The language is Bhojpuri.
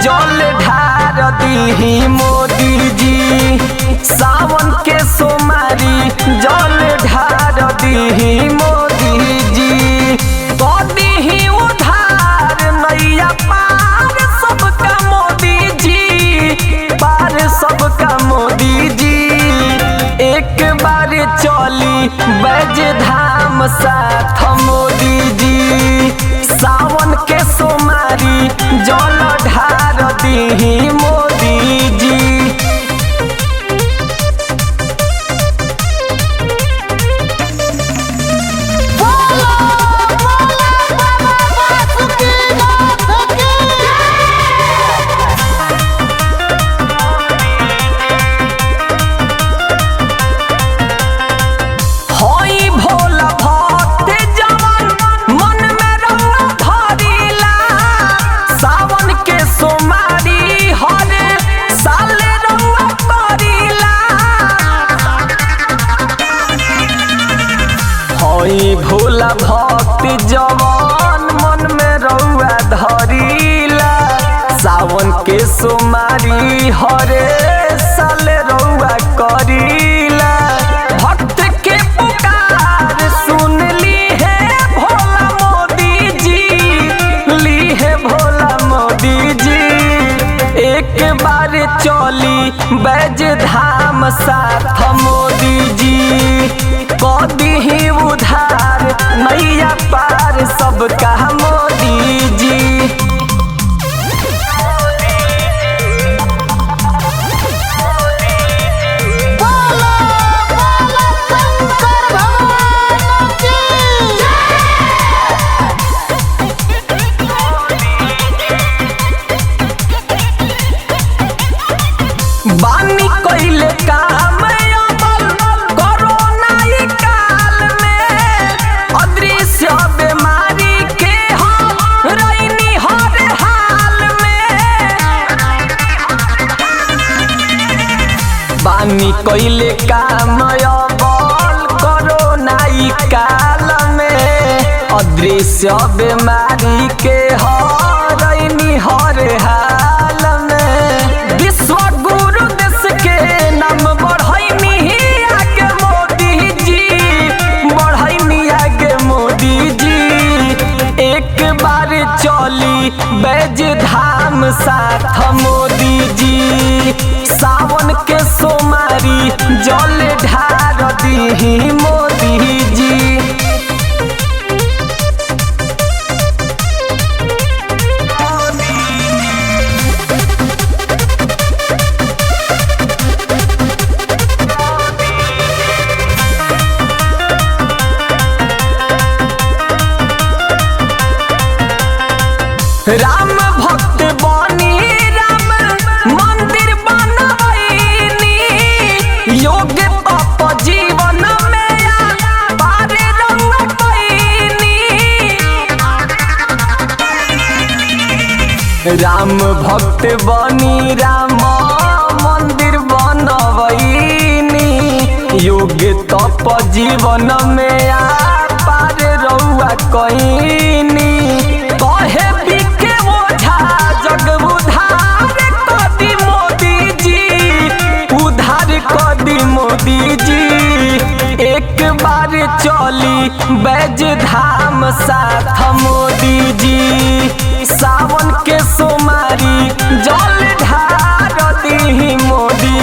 जल ढार दीही मोदी जी। सावन के सोमारी जल ढार दीही मोदी जी। दीही उधार नैया पार सबका मोदी जी, पार सबका मोदी जी। एक बार चली बैज धाम साथ मोदी जी। सावन के सोमारी जल ढार दीही मोदी जी। भोला भक्ति जवान मन में रउआ धरीला। सावन के सोमारी हरे साल रउआ करीला। भक्त के पुकार सुन ली है भोला मोदी जी, ली है भोला मोदी जी। एक बार चली बैज धाम साथ मोदी जी। दीही उधार नैया पार सबका मोदी जी। बानी कइले काम बानी कइले काम बल कोरोना काल में। अदृश्य बीमारी के हरैनी हर हाल में। विश्व गुरु देश के नाम बढ़ैनी आगे मोदी जी, बढ़ैनी आगे मोदी जी। एक बार चली बैज धाम साथ मोदी जी। सावन के सोमारी जल ढार दीही मोदी जी। राम भक्त बनी राम मंदिर बनवैनी। योग तप जीवन में पार रउआ कइनी। राम भक्त बनी राम मंदिर बनवैनी। योग तप जीवन में पार रउआ कइनी। कहे मोदी जी। एक बार चली बैज धाम साथ मोदी जी। सावन के सोमारी जल ढार दीही मोदी